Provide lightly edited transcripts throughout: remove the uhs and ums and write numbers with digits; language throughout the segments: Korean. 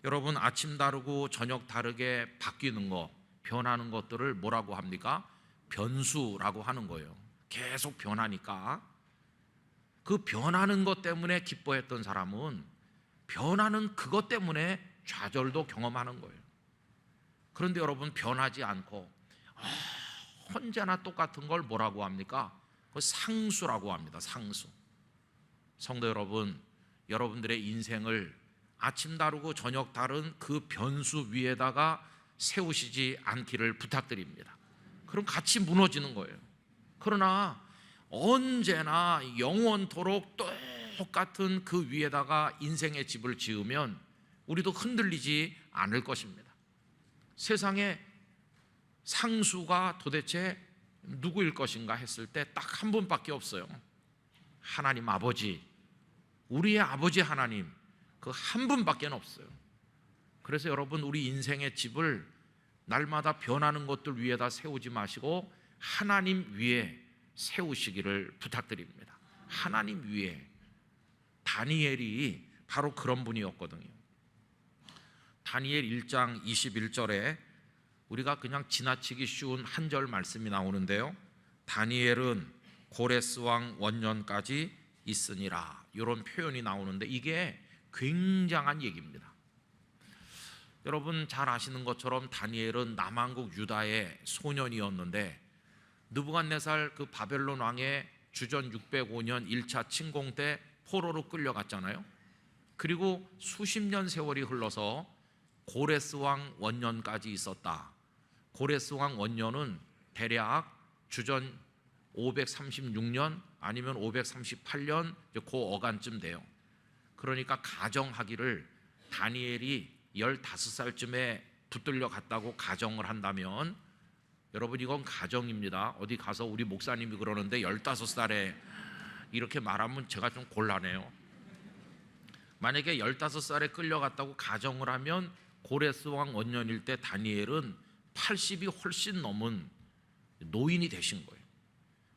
여러분, 아침 다르고 저녁 다르게 바뀌는 거, 변하는 것들을 뭐라고 합니까? 변수라고 하는 거예요. 계속 변하니까. 그 변하는 것 때문에 기뻐했던 사람은 변하는 그것 때문에 좌절도 경험하는 거예요. 그런데 여러분, 변하지 않고 언제나 똑같은 걸 뭐라고 합니까? 그 상수라고 합니다. 상수. 성도 여러분, 여러분들의 인생을 아침 다르고 저녁 다른 그 변수 위에다가 세우시지 않기를 부탁드립니다. 그럼 같이 무너지는 거예요. 그러나 언제나 영원토록 똑같은 그 위에다가 인생의 집을 지으면 우리도 흔들리지 않을 것입니다. 세상에 상수가 도대체 누구일 것인가 했을 때 딱 한 분밖에 없어요. 하나님 아버지, 우리의 아버지 하나님, 그 한 분밖에 없어요. 그래서 여러분, 우리 인생의 집을 날마다 변하는 것들 위에다 세우지 마시고 하나님 위에 세우시기를 부탁드립니다. 하나님 위에. 다니엘이 바로 그런 분이었거든요. 다니엘 1장 21절에 우리가 그냥 지나치기 쉬운 한 절 말씀이 나오는데요, 다니엘은 고레스 왕 원년까지 있으니라, 이런 표현이 나오는데 이게 굉장한 얘기입니다. 여러분 잘 아시는 것처럼 다니엘은 남왕국 유다의 소년이었는데 느부갓네살 그 바벨론 왕의 주전 605년 1차 침공 때 포로로 끌려갔잖아요. 그리고 수십 년 세월이 흘러서 고레스 왕 원년까지 있었다. 고레스 왕 원년은 대략 주전 536년 아니면 538년 그 어간쯤 돼요. 그러니까 가정하기를 다니엘이 15살쯤에 붙들려 갔다고 가정을 한다면, 여러분 이건 가정입니다. 어디 가서 우리 목사님이 그러는데 15살에 이렇게 말하면 제가 좀 곤란해요. 만약에 15살에 끌려갔다고 가정을 하면 고레스 왕 원년일 때 다니엘은 80이 훨씬 넘은 노인이 되신 거예요.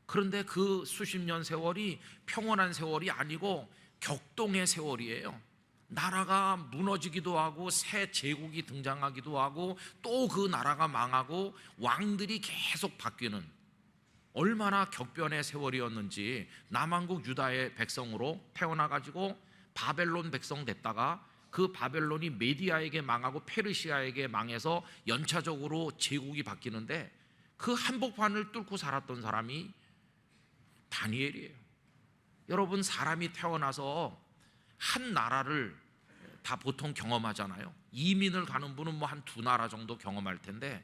그런데 그 수십 년 세월이 평온한 세월이 아니고 격동의 세월이에요. 나라가 무너지기도 하고 새 제국이 등장하기도 하고 또 그 나라가 망하고 왕들이 계속 바뀌는, 얼마나 격변의 세월이었는지. 남왕국 유다의 백성으로 태어나가지고 바벨론 백성 됐다가 그 바벨론이 메디아에게 망하고 페르시아에게 망해서 연차적으로 제국이 바뀌는데 그 한복판을 뚫고 살았던 사람이 다니엘이에요. 여러분, 사람이 태어나서 한 나라를 다 보통 경험하잖아요. 이민을 가는 분은 뭐 한 두 나라 정도 경험할 텐데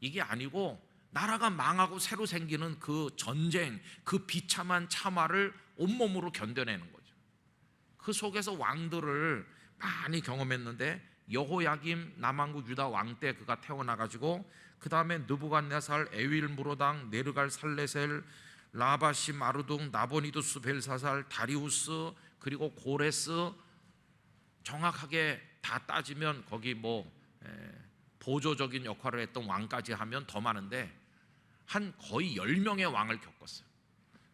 이게 아니고 나라가 망하고 새로 생기는 그 전쟁, 그 비참한 참화를 온몸으로 견뎌내는 거죠. 그 속에서 왕들을 많이 경험했는데 여호야김 남왕국 유다 왕 때 그가 태어나가지고 그 다음에 느부갓네살, 에윌무로당, 네르갈살레셀, 라바시 마르둥, 나보니두스 벨사살, 다리우스, 그리고 고레스, 정확하게 다 따지면 거기 뭐 보조적인 역할을 했던 왕까지 하면 더 많은데 한 거의 10명의 왕을 겪었어요.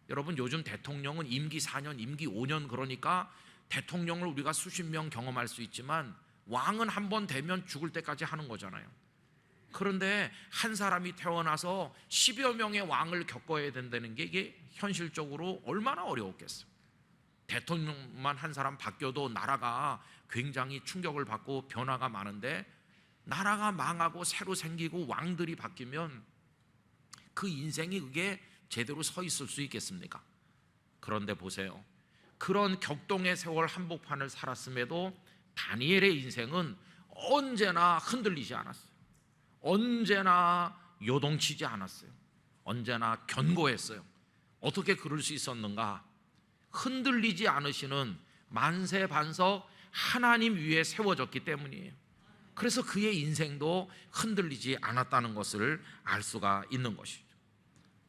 여러분 요즘 대통령은 임기 4년, 임기 5년, 그러니까 대통령을 우리가 수십 명 경험할 수 있지만 왕은 한 번 되면 죽을 때까지 하는 거잖아요. 그런데 한 사람이 태어나서 10여 명의 왕을 겪어야 된다는 게 이게 현실적으로 얼마나 어려웠겠어요. 대통령만 한 사람 바뀌어도 나라가 굉장히 충격을 받고 변화가 많은데 나라가 망하고 새로 생기고 왕들이 바뀌면 그 인생이 그게 제대로 서 있을 수 있겠습니까? 그런데 보세요. 그런 격동의 세월 한복판을 살았음에도 다니엘의 인생은 언제나 흔들리지 않았어요. 언제나 요동치지 않았어요. 언제나 견고했어요. 어떻게 그럴 수 있었는가? 흔들리지 않으시는 만세반석 하나님 위에 세워졌기 때문이에요. 그래서 그의 인생도 흔들리지 않았다는 것을 알 수가 있는 것이죠.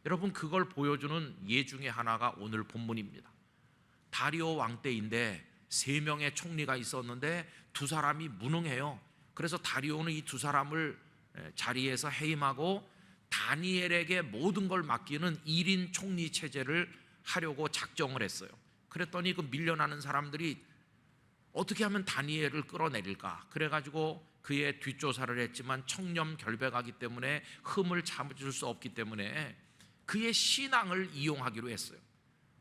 여러분 그걸 보여주는 예 중에 하나가 오늘 본문입니다. 다리오 왕 때인데 3명의 총리가 있었는데 2사람이 무능해요. 그래서 다리오는 이 2사람을 자리에서 해임하고 다니엘에게 모든 걸 맡기는 1인 총리 체제를 하려고 작정을 했어요. 그랬더니 그 밀려나는 사람들이 어떻게 하면 다니엘을 끌어내릴까? 그래가지고 그의 뒷조사를 했지만 청렴결백하기 때문에 흠을 참을 수 없기 때문에 그의 신앙을 이용하기로 했어요.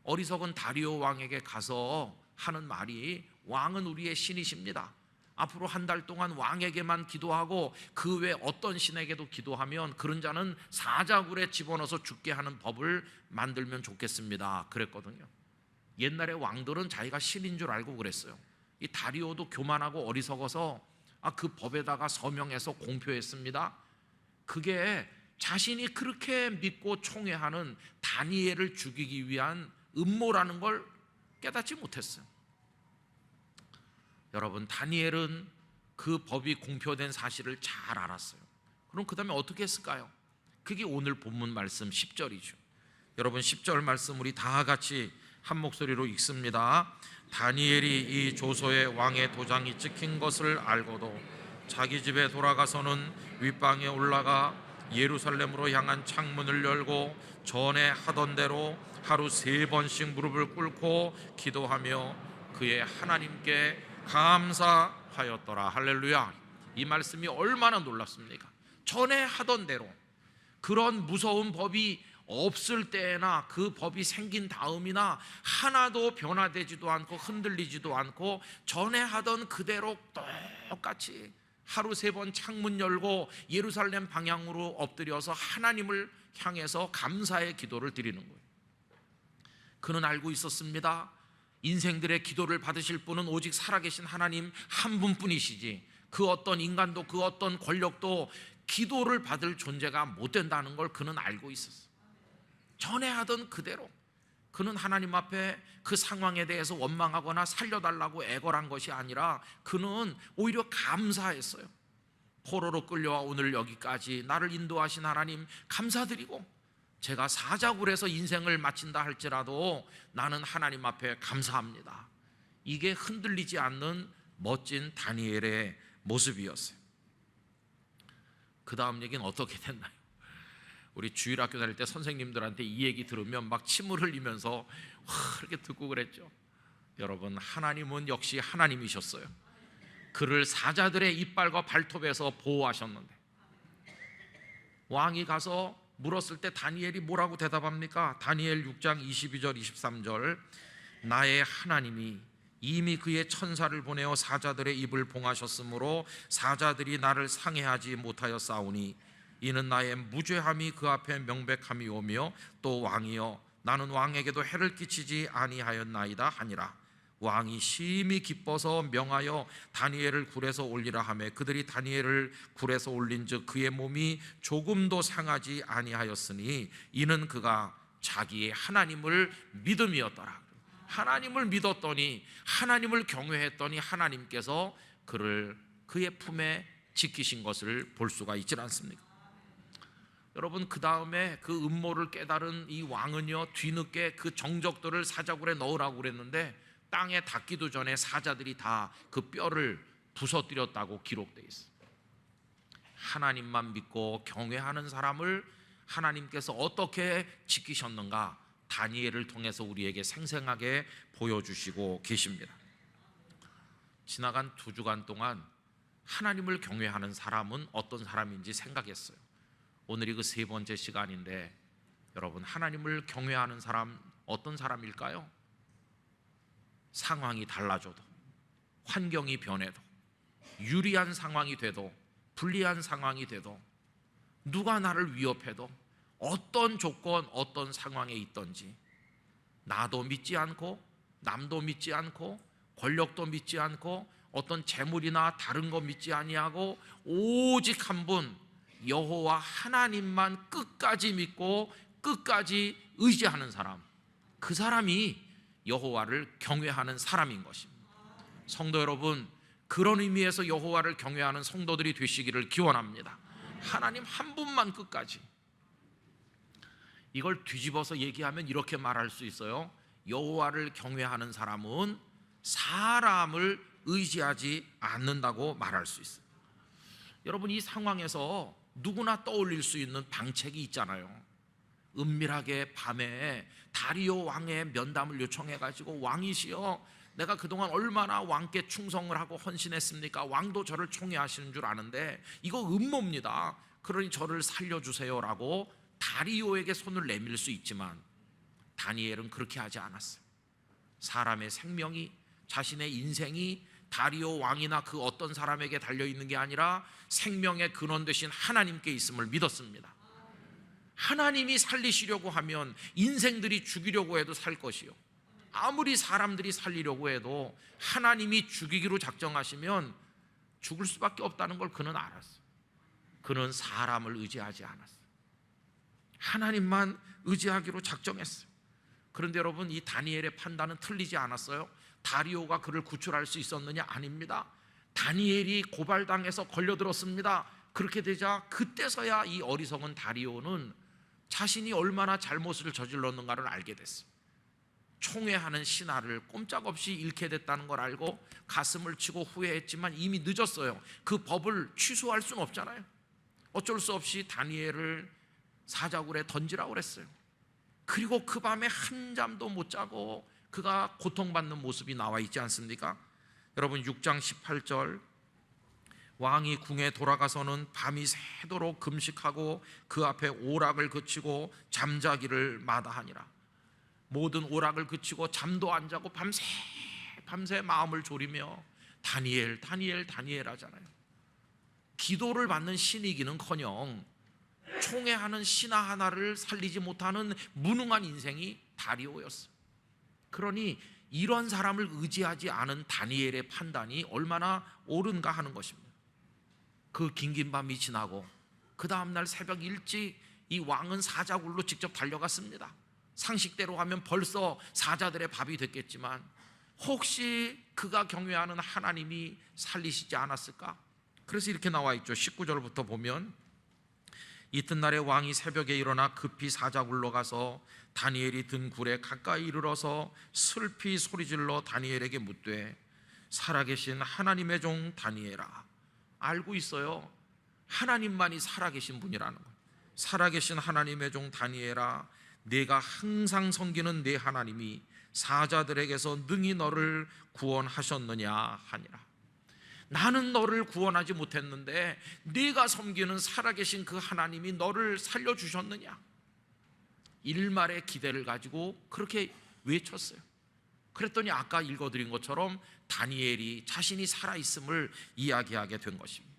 어리석은 다리오 왕에게 가서 하는 말이, 왕은 우리의 신이십니다. 앞으로 한 달 동안 왕에게만 기도하고 그 외 어떤 신에게도 기도하면 그런 자는 사자굴에 집어넣어서 죽게 하는 법을 만들면 좋겠습니다. 그랬거든요. 옛날에 왕들은 자기가 신인 줄 알고 그랬어요. 이 다리오도 교만하고 어리석어서 그 법에다가 서명해서 공표했습니다. 그게 자신이 그렇게 믿고 총애하는 다니엘을 죽이기 위한 음모라는 걸 깨닫지 못했어요. 여러분, 다니엘은 그 법이 공표된 사실을 잘 알았어요. 그럼 그 다음에 어떻게 했을까요? 그게 오늘 본문 말씀 10절이죠. 여러분, 10절 말씀 우리 다 같이 한 목소리로 읽습니다. 다니엘이 이 조서에 왕의 도장이 찍힌 것을 알고도 자기 집에 돌아가서는 윗방에 올라가 예루살렘으로 향한 창문을 열고 전에 하던 대로 하루 3번씩 무릎을 꿇고 기도하며 그의 하나님께 감사하였더라. 할렐루야. 이 말씀이 얼마나 놀랍습니까? 전에 하던 대로, 그런 무서운 법이 없을 때나 그 법이 생긴 다음이나 하나도 변화되지도 않고 흔들리지도 않고 전에 하던 그대로 똑같이 하루 3번 창문 열고 예루살렘 방향으로 엎드려서 하나님을 향해서 감사의 기도를 드리는 거예요. 그는 알고 있었습니다. 인생들의 기도를 받으실 분은 오직 살아계신 하나님 한 분뿐이시지, 그 어떤 인간도 그 어떤 권력도 기도를 받을 존재가 못 된다는 걸 그는 알고 있었어요. 전에 하던 그대로 그는 하나님 앞에 그 상황에 대해서 원망하거나 살려달라고 애걸한 것이 아니라 그는 오히려 감사했어요. 포로로 끌려와 오늘 여기까지 나를 인도하신 하나님 감사드리고, 제가 사자굴에서 인생을 마친다 할지라도 나는 하나님 앞에 감사합니다. 이게 흔들리지 않는 멋진 다니엘의 모습이었어요. 그 다음 얘기는 어떻게 됐나요? 우리 주일학교 다닐 때 선생님들한테 이 얘기 들으면 막 침을 흘리면서 이렇게 듣고 그랬죠. 여러분, 하나님은 역시 하나님이셨어요. 그를 사자들의 이빨과 발톱에서 보호하셨는데, 왕이 가서 물었을 때 다니엘이 뭐라고 대답합니까? 다니엘 6장 22절 23절, 나의 하나님이 이미 그의 천사를 보내어 사자들의 입을 봉하셨으므로 사자들이 나를 상해하지 못하였사오니 이는 나의 무죄함이 그 앞에 명백함이 오며 또 왕이여 나는 왕에게도 해를 끼치지 아니하였나이다 하니라. 왕이 심히 기뻐서 명하여 다니엘을 굴에서 올리라 하매 그들이 다니엘을 굴에서 올린즉 그의 몸이 조금도 상하지 아니하였으니 이는 그가 자기의 하나님을 믿음이었더라. 하나님을 믿었더니, 하나님을 경외했더니 하나님께서 그를 그의 품에 지키신 것을 볼 수가 있지 않습니까? 여러분, 그 다음에 그 음모를 깨달은 이 왕은요, 뒤늦게 그 정적들을 사자굴에 넣으라고 그랬는데 땅에 닿기도 전에 사자들이 다 그 뼈를 부서뜨렸다고 기록되어 있어요. 하나님만 믿고 경외하는 사람을 하나님께서 어떻게 지키셨는가, 다니엘을 통해서 우리에게 생생하게 보여주시고 계십니다. 지나간 2주간 동안 하나님을 경외하는 사람은 어떤 사람인지 생각했어요. 오늘이 그 3번째 시간인데, 여러분, 하나님을 경외하는 사람 어떤 사람일까요? 상황이 달라져도, 환경이 변해도, 유리한 상황이 돼도 불리한 상황이 돼도, 누가 나를 위협해도, 어떤 조건 어떤 상황에 있든지 나도 믿지 않고 남도 믿지 않고 권력도 믿지 않고 어떤 재물이나 다른 거 믿지 아니하고 오직 한 분 여호와 하나님만 끝까지 믿고 끝까지 의지하는 사람, 그 사람이 여호와를 경외하는 사람인 것입니다. 성도 여러분, 그런 의미에서 여호와를 경외하는 성도들이 되시기를 기원합니다. 하나님 한 분만 끝까지. 이걸 뒤집어서 얘기하면 이렇게 말할 수 있어요. 여호와를 경외하는 사람은 사람을 의지하지 않는다고 말할 수 있어요. 여러분, 이 상황에서 누구나 떠올릴 수 있는 방책이 있잖아요. 은밀하게 밤에 다리오 왕의 면담을 요청해가지고 왕이시여, 내가 그동안 얼마나 왕께 충성을 하고 헌신했습니까? 왕도 저를 총애하시는 줄 아는데 이거 음모입니다. 그러니 저를 살려주세요라고 다리오에게 손을 내밀 수 있지만 다니엘은 그렇게 하지 않았어요. 사람의 생명이, 자신의 인생이 다리오 왕이나 그 어떤 사람에게 달려있는 게 아니라 생명의 근원 되신 하나님께 있음을 믿었습니다. 하나님이 살리시려고 하면 인생들이 죽이려고 해도 살 것이요, 아무리 사람들이 살리려고 해도 하나님이 죽이기로 작정하시면 죽을 수밖에 없다는 걸 그는 알았어요. 그는 사람을 의지하지 않았어요. 하나님만 의지하기로 작정했어요. 그런데 여러분, 이 다니엘의 판단은 틀리지 않았어요. 다리오가 그를 구출할 수 있었느냐? 아닙니다. 다니엘이 고발당해서 걸려들었습니다. 그렇게 되자 그때서야 이 어리석은 다리오는 자신이 얼마나 잘못을 저질렀는가를 알게 됐어요. 총애하는 신하를 꼼짝없이 잃게 됐다는 걸 알고 가슴을 치고 후회했지만 이미 늦었어요. 그 법을 취소할 수는 없잖아요. 어쩔 수 없이 다니엘을 사자굴에 던지라고 그랬어요. 그리고 그 밤에 한잠도 못 자고 그가 고통받는 모습이 나와 있지 않습니까? 여러분, 6장 18절, 왕이 궁에 돌아가서는 밤이 새도록 금식하고 그 앞에 오락을 그치고 잠자기를 마다하니라. 모든 오락을 그치고 잠도 안 자고 밤새 마음을 졸이며 다니엘 다니엘 다니엘 하잖아요. 기도를 받는 신이기는커녕 총애하는 신하 하나를 살리지 못하는 무능한 인생이 다리오였어요. 그러니 이런 사람을 의지하지 않은 다니엘의 판단이 얼마나 옳은가 하는 것입니다. 그 긴긴 밤이 지나고 그 다음날 새벽 일찍 이 왕은 사자굴로 직접 달려갔습니다. 상식대로 하면 벌써 사자들의 밥이 됐겠지만 혹시 그가 경외하는 하나님이 살리시지 않았을까? 그래서 이렇게 나와 있죠. 19절부터 보면, 이튿날에 왕이 새벽에 일어나 급히 사자굴로 가서 다니엘이 든 굴에 가까이 이르러서 슬피 소리질러 다니엘에게 묻되, 살아계신 하나님의 종 다니엘아. 알고 있어요. 하나님만이 살아계신 분이라는 거예요. 살아계신 하나님의 종 다니엘아, 내가 항상 섬기는 내 하나님이 사자들에게서 능히 너를 구원하셨느냐 하니라. 나는 너를 구원하지 못했는데 네가 섬기는 살아계신 그 하나님이 너를 살려주셨느냐. 일말의 기대를 가지고 그렇게 외쳤어요. 그랬더니 아까 읽어드린 것처럼 다니엘이 자신이 살아있음을 이야기하게 된 것입니다.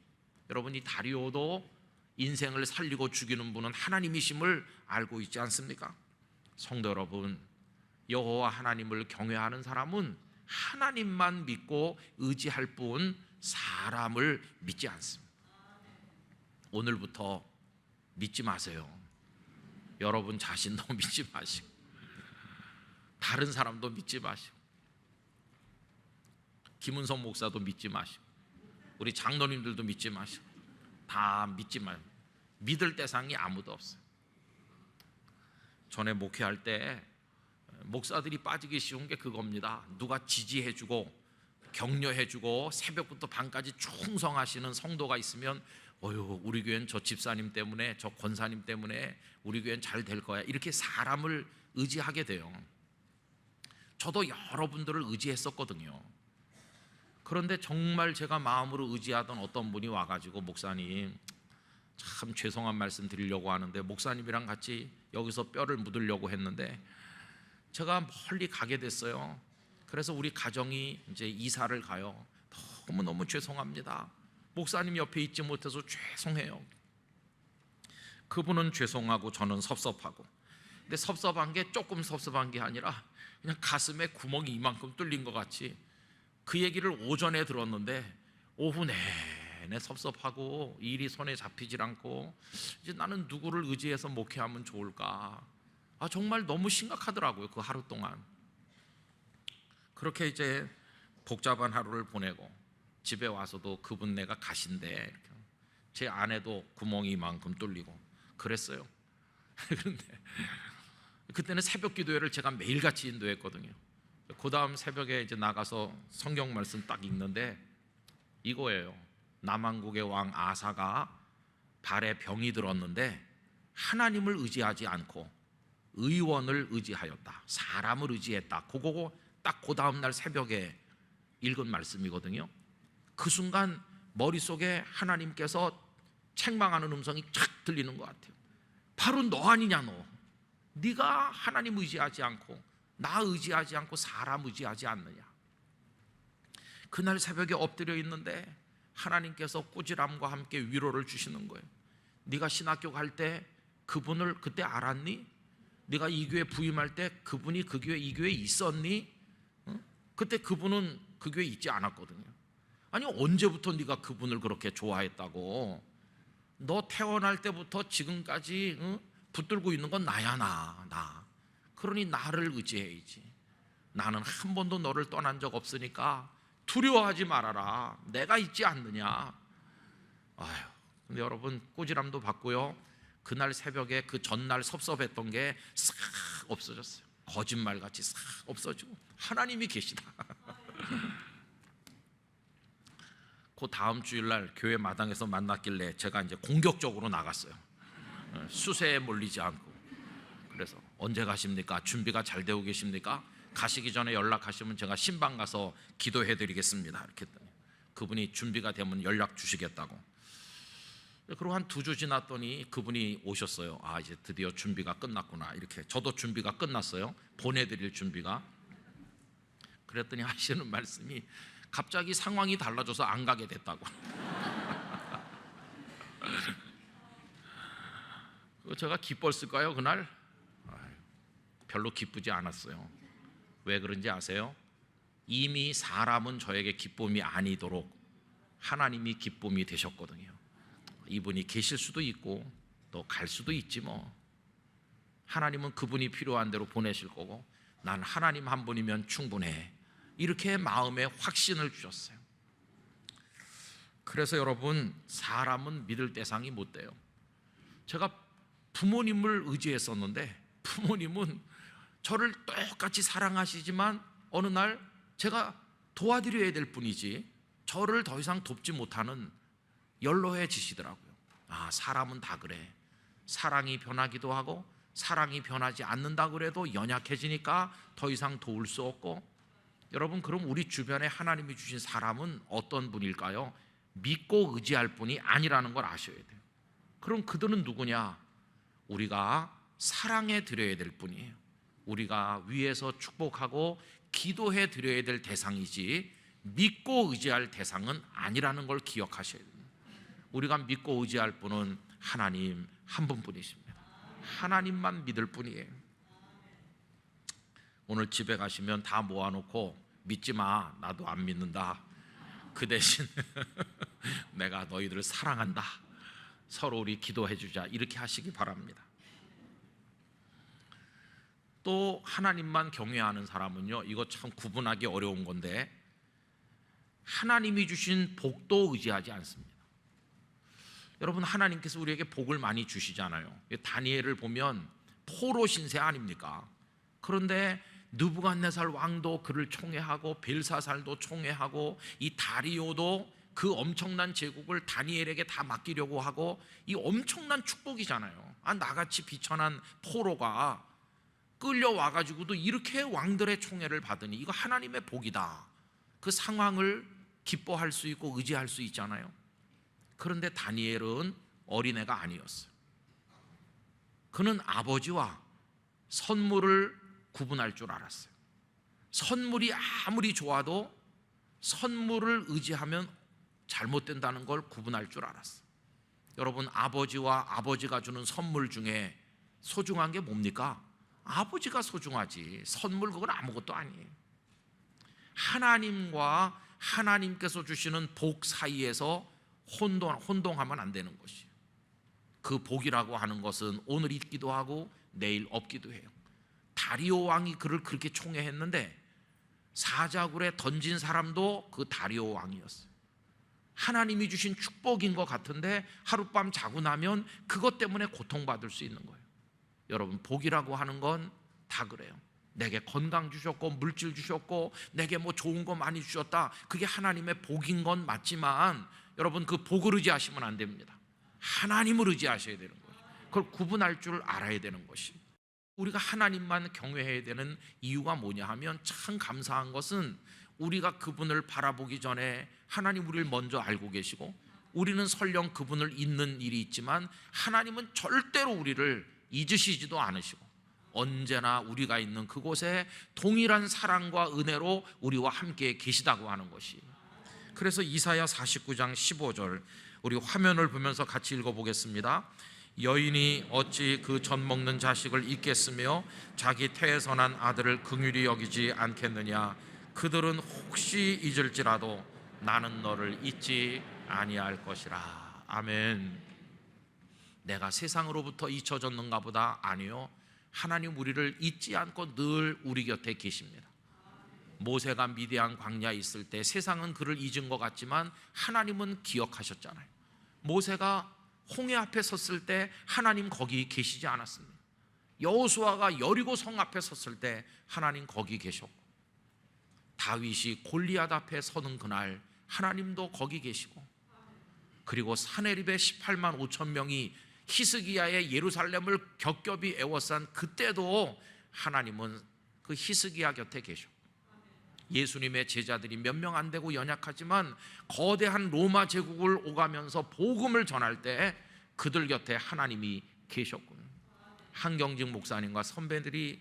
여러분, 이 다리오도 인생을 살리고 죽이는 분은 하나님이심을 알고 있지 않습니까? 성도 여러분, 여호와 하나님을 경외하는 사람은 하나님만 믿고 의지할 뿐 사람을 믿지 않습니다. 오늘부터 믿지 마세요. 여러분 자신도 믿지 마시고 다른 사람도 믿지 마시고 김은성 목사도 믿지 마시고 우리 장로님들도 믿지 마시고 다 믿지 마요. 믿을 대상이 아무도 없어요. 전에 목회할 때 목사들이 빠지기 쉬운 게 그겁니다. 누가 지지해주고 격려해주고 새벽부터 밤까지 충성하시는 성도가 있으면 어휴, 우리 교회는 저 집사님 때문에, 저 권사님 때문에 우리 교회는 잘 될 거야, 이렇게 사람을 의지하게 돼요. 저도 여러분들을 의지했었거든요. 그런데 정말 제가 마음으로 의지하던 어떤 분이 와가지고, 목사님 참 죄송한 말씀 드리려고 하는데, 목사님이랑 같이 여기서 뼈를 묻으려고 했는데 제가 멀리 가게 됐어요. 그래서 우리 가정이 이제 이사를 가요. 너무너무 죄송합니다. 목사님 옆에 있지 못해서 죄송해요. 그분은 죄송하고 저는 섭섭하고, 근데 섭섭한 게 조금 섭섭한 게 아니라 그냥 가슴에 구멍이 이만큼 뚫린 것 같이 그 얘기를 오전에 들었는데 오후 내내 섭섭하고 일이 손에 잡히질 않고 이제 나는 누구를 의지해서 목회하면 좋을까? 정말 너무 심각하더라고요. 그 하루 동안 그렇게 이제 복잡한 하루를 보내고 집에 와서도 그분네가 가신대, 제 아내도 구멍이 이만큼 뚫리고 그랬어요. 그런데 그때는 새벽 기도회를 제가 매일같이 인도했거든요. 그 다음 새벽에 이제 나가서 성경 말씀 딱 읽는데 이거예요. 남한국의 왕 아사가 발에 병이 들었는데 하나님을 의지하지 않고 의원을 의지하였다, 사람을 의지했다. 그거 딱 그 다음날 새벽에 읽은 말씀이거든요. 그 순간 머릿속에 하나님께서 책망하는 음성이 착 들리는 것 같아요. 바로 너 아니냐 너. 네가 하나님 의지하지 않고 나 의지하지 않고 사람 의지하지 않느냐. 그날 새벽에 엎드려 있는데 하나님께서 꾸지람과 함께 위로를 주시는 거예요. 네가 신학교 갈 때 그분을 그때 알았니? 네가 이 교회 부임할 때 그분이 그 교회 이 교회에 있었니? 그때 그분은 그 교회에 있지 않았거든요. 아니 언제부터 네가 그분을 그렇게 좋아했다고? 너 태어날 때부터 지금까지 붙들고 있는 건 나야 나. 그러니 나를 의지해야지. 나는 한 번도 너를 떠난 적 없으니까 두려워하지 말아라. 내가 있지 않느냐. 아휴, 근데 여러분 꾸지람도 받고요. 그날 새벽에 그 전날 섭섭했던 게 싹 없어졌어요. 거짓말같이 싹 없어지고 하나님이 계시다. 그 다음 주일날 교회 마당에서 만났길래 제가 이제 공격적으로 나갔어요. 수세에 몰리지 않고. 그래서 언제 가십니까? 준비가 잘 되고 계십니까? 가시기 전에 연락하시면 제가 신방 가서 기도해 드리겠습니다. 이렇게 했더니 그분이 준비가 되면 연락 주시겠다고. 그리고 한 2주 지났더니 그분이 오셨어요. 아 이제 드디어 준비가 끝났구나. 이렇게 저도 준비가 끝났어요. 보내드릴 준비가. 그랬더니 하시는 말씀이 갑자기 상황이 달라져서 안 가게 됐다고. 제가 기뻤을까요 그날? 별로 기쁘지 않았어요. 왜 그런지 아세요? 이미 사람은 저에게 기쁨이 아니도록 하나님이 기쁨이 되셨거든요. 이분이 계실 수도 있고 또 갈 수도 있지 뭐. 하나님은 그분이 필요한 대로 보내실 거고 난 하나님 한 분이면 충분해. 이렇게 마음에 확신을 주셨어요. 그래서 여러분 사람은 믿을 대상이 못 돼요. 제가 부모님을 의지했었는데 부모님은 저를 똑같이 사랑하시지만 어느 날 제가 도와드려야 될 뿐이지 저를 더 이상 돕지 못하는 연로해지시더라고요. 아 사람은 다 그래. 사랑이 변하기도 하고 사랑이 변하지 않는다 그래도 연약해지니까 더 이상 도울 수 없고. 여러분 그럼 우리 주변에 하나님이 주신 사람은 어떤 분일까요? 믿고 의지할 분이 아니라는 걸 아셔야 돼요. 그럼 그들은 누구냐? 우리가 사랑해 드려야 될 분이에요. 우리가 위에서 축복하고 기도해 드려야 될 대상이지 믿고 의지할 대상은 아니라는 걸 기억하셔야 됩니다. 우리가 믿고 의지할 분은 하나님 한 분뿐이십니다. 하나님만 믿을 뿐이에요. 오늘 집에 가시면 다 모아놓고 믿지 마, 나도 안 믿는다. 그 대신 내가 너희들을 사랑한다. 서로 우리 기도해 주자. 이렇게 하시기 바랍니다. 또 하나님만 경외하는 사람은요, 이거 참 구분하기 어려운 건데 하나님이 주신 복도 의지하지 않습니다. 여러분 하나님께서 우리에게 복을 많이 주시잖아요. 다니엘을 보면 포로 신세 아닙니까? 그런데 느부갓네살 왕도 그를 총애하고 벨사살도 총애하고 이 다리오도 그 엄청난 제국을 다니엘에게 다 맡기려고 하고 이 엄청난 축복이잖아요. 나같이 비천한 포로가 끌려와가지고도 이렇게 왕들의 총애를 받으니 이거 하나님의 복이다. 그 상황을 기뻐할 수 있고 의지할 수 있잖아요. 그런데 다니엘은 어린애가 아니었어요. 그는 아버지와 선물을 구분할 줄 알았어요. 선물이 아무리 좋아도 선물을 의지하면 잘못된다는 걸 구분할 줄 알았어요. 여러분 아버지와 아버지가 주는 선물 중에 소중한 게 뭡니까? 아버지가 소중하지 선물 그건 아무것도 아니에요. 하나님과 하나님께서 주시는 복 사이에서 혼동하면 안 되는 것이에요. 그 복이라고 하는 것은 오늘 있기도 하고 내일 없기도 해요. 다리오 왕이 그를 그렇게 총애했는데 사자굴에 던진 사람도 그 다리오 왕이었어요. 하나님이 주신 축복인 것 같은데 하룻밤 자고 나면 그것 때문에 고통받을 수 있는 거예요. 여러분 복이라고 하는 건 다 그래요. 내게 건강 주셨고 물질 주셨고 내게 뭐 좋은 거 많이 주셨다. 그게 하나님의 복인 건 맞지만 여러분 그 복을 의지하시면 안 됩니다. 하나님을 의지하셔야 되는 거예요. 그걸 구분할 줄 알아야 되는 것이 우리가 하나님만 경외해야 되는 이유가 뭐냐 하면, 참 감사한 것은 우리가 그분을 바라보기 전에 하나님 우리를 먼저 알고 계시고, 우리는 설령 그분을 잊는 일이 있지만 하나님은 절대로 우리를 잊으시지도 않으시고, 언제나 우리가 있는 그곳에 동일한 사랑과 은혜로 우리와 함께 계시다고 하는 것이. 그래서 이사야 49장 15절, 우리 화면을 보면서 같이 읽어보겠습니다. 여인이 어찌 그 젖 먹는 자식을 잊겠으며 자기 태에서 난 아들을 긍휼히 여기지 않겠느냐. 그들은 혹시 잊을지라도 나는 너를 잊지 아니할 것이라. 아멘. 내가 세상으로부터 잊혀졌는가 보다. 아니요, 하나님 우리를 잊지 않고 늘 우리 곁에 계십니다. 모세가 미디안 광야에 있을 때 세상은 그를 잊은 것 같지만 하나님은 기억하셨잖아요. 모세가 홍해 앞에 섰을 때 하나님 거기 계시지 않았습니다. 여호수아가 여리고 성 앞에 섰을 때 하나님 거기 계셨고, 다윗이 골리앗 앞에 서는 그날 하나님도 거기 계시고, 그리고 사내립의 18만 5천 명이 히스기야의 예루살렘을 겹겹이 에워싼 그때도 하나님은 그 히스기야 곁에 계셨고, 예수님의 제자들이 몇 명 안 되고 연약하지만 거대한 로마 제국을 오가면서 복음을 전할 때 그들 곁에 하나님이 계셨군요. 한경직 목사님과 선배들이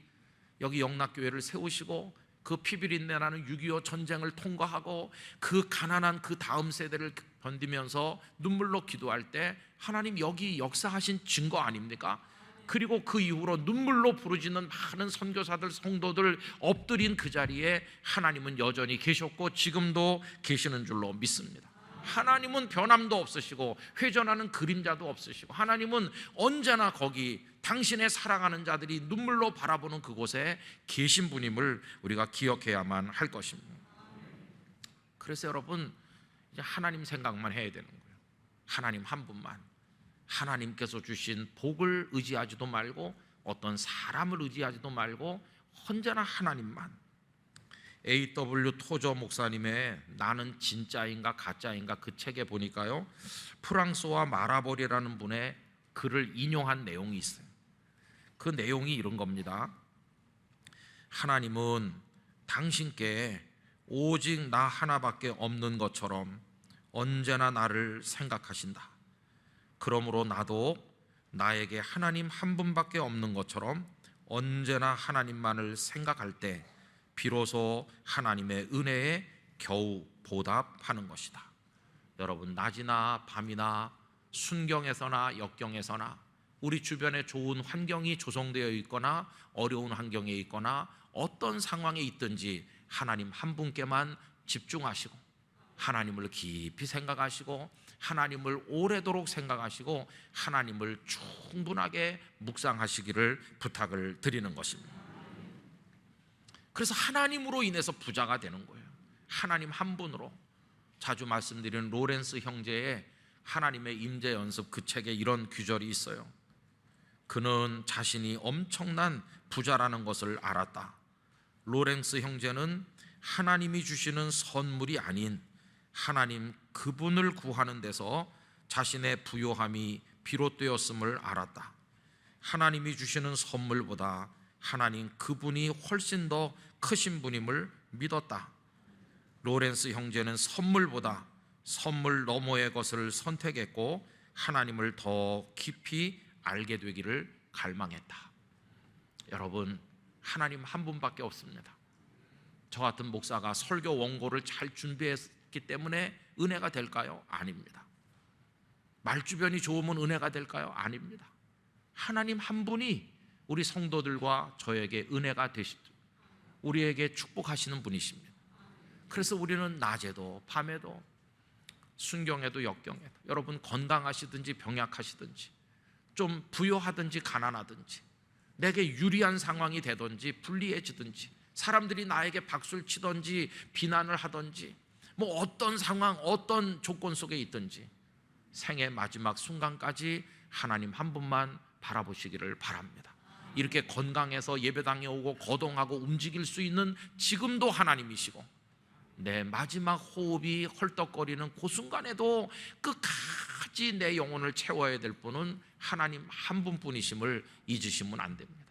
여기 영락교회를 세우시고 그 피비린내 나는 6.25 전쟁을 통과하고 그 가난한 그 다음 세대를 견디면서 눈물로 기도할 때 하나님 여기 역사하신 증거 아닙니까? 그리고 그 이후로 눈물로 부르짖는 많은 선교사들, 성도들 엎드린 그 자리에 하나님은 여전히 계셨고 지금도 계시는 줄로 믿습니다. 하나님은 변함도 없으시고 회전하는 그림자도 없으시고, 하나님은 언제나 거기 당신의 사랑하는 자들이 눈물로 바라보는 그곳에 계신 분임을 우리가 기억해야만 할 것입니다. 그래서 여러분, 이제 하나님 생각만 해야 되는 거예요. 하나님 한 분만. 하나님께서 주신 복을 의지하지도 말고 어떤 사람을 의지하지도 말고 언제나 하나님만. A.W. 토저 목사님의 나는 진짜인가 가짜인가 그 책에 보니까요, 프랑소와 마라볼이라는 분의 글을 인용한 내용이 있어요. 그 내용이 이런 겁니다. 하나님은 당신께 오직 나 하나밖에 없는 것처럼 언제나 나를 생각하신다. 그러므로 나도 나에게 하나님 한 분밖에 없는 것처럼 언제나 하나님만을 생각할 때 비로소 하나님의 은혜에 겨우 보답하는 것이다. 여러분, 낮이나 밤이나 순경에서나 역경에서나 우리 주변에 좋은 환경이 조성되어 있거나 어려운 환경에 있거나 어떤 상황에 있든지 하나님 한 분께만 집중하시고 하나님을 깊이 생각하시고 하나님을 오래도록 생각하시고 하나님을 충분하게 묵상하시기를 부탁을 드리는 것입니다. 그래서 하나님으로 인해서 부자가 되는 거예요. 하나님 한 분으로. 자주 말씀드리는 로렌스 형제의 하나님의 임재 연습 그 책에 이런 규절이 있어요. 그는 자신이 엄청난 부자라는 것을 알았다. 로렌스 형제는 하나님이 주시는 선물이 아닌 하나님 그분을 구하는 데서 자신의 부요함이 비롯되었음을 알았다. 하나님이 주시는 선물보다 하나님 그분이 훨씬 더 크신 분임을 믿었다. 로렌스 형제는 선물보다 선물 너머의 것을 선택했고 하나님을 더 깊이 알게 되기를 갈망했다. 여러분, 하나님 한 분밖에 없습니다. 저 같은 목사가 설교 원고를 잘 준비했기 때문에 은혜가 될까요? 아닙니다. 말주변이 좋으면 은혜가 될까요? 아닙니다. 하나님 한 분이 우리 성도들과 저에게 은혜가 되시죠. 우리에게 축복하시는 분이십니다. 그래서 우리는 낮에도 밤에도 순경에도 역경에도, 여러분 건강하시든지 병약하시든지 좀 부요하든지 가난하든지 내게 유리한 상황이 되든지 불리해지든지 사람들이 나에게 박수를 치든지 비난을 하든지 뭐 어떤 상황 어떤 조건 속에 있든지 생의 마지막 순간까지 하나님 한 분만 바라보시기를 바랍니다. 이렇게 건강해서 예배당에 오고 거동하고 움직일 수 있는 지금도 하나님이시고 내 마지막 호흡이 헐떡거리는 그 순간에도 끝까지 내 영혼을 채워야 될 분은 하나님 한 분뿐이심을 잊으시면 안 됩니다.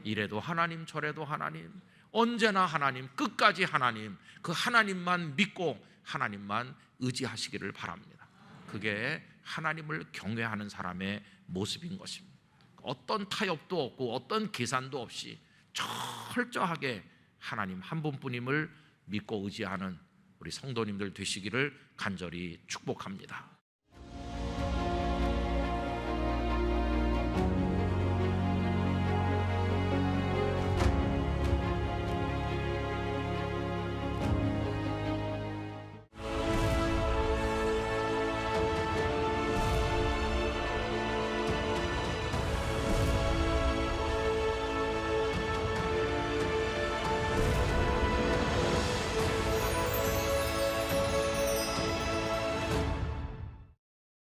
이래도 하나님, 저래도 하나님, 언제나 하나님, 끝까지 하나님, 그 하나님만 믿고 하나님만 의지하시기를 바랍니다. 그게 하나님을 경외하는 사람의 모습인 것입니다. 어떤 타협도 없고 어떤 계산도 없이 철저하게 하나님 한 분뿐임을 믿고 의지하는 우리 성도님들 되시기를 간절히 축복합니다.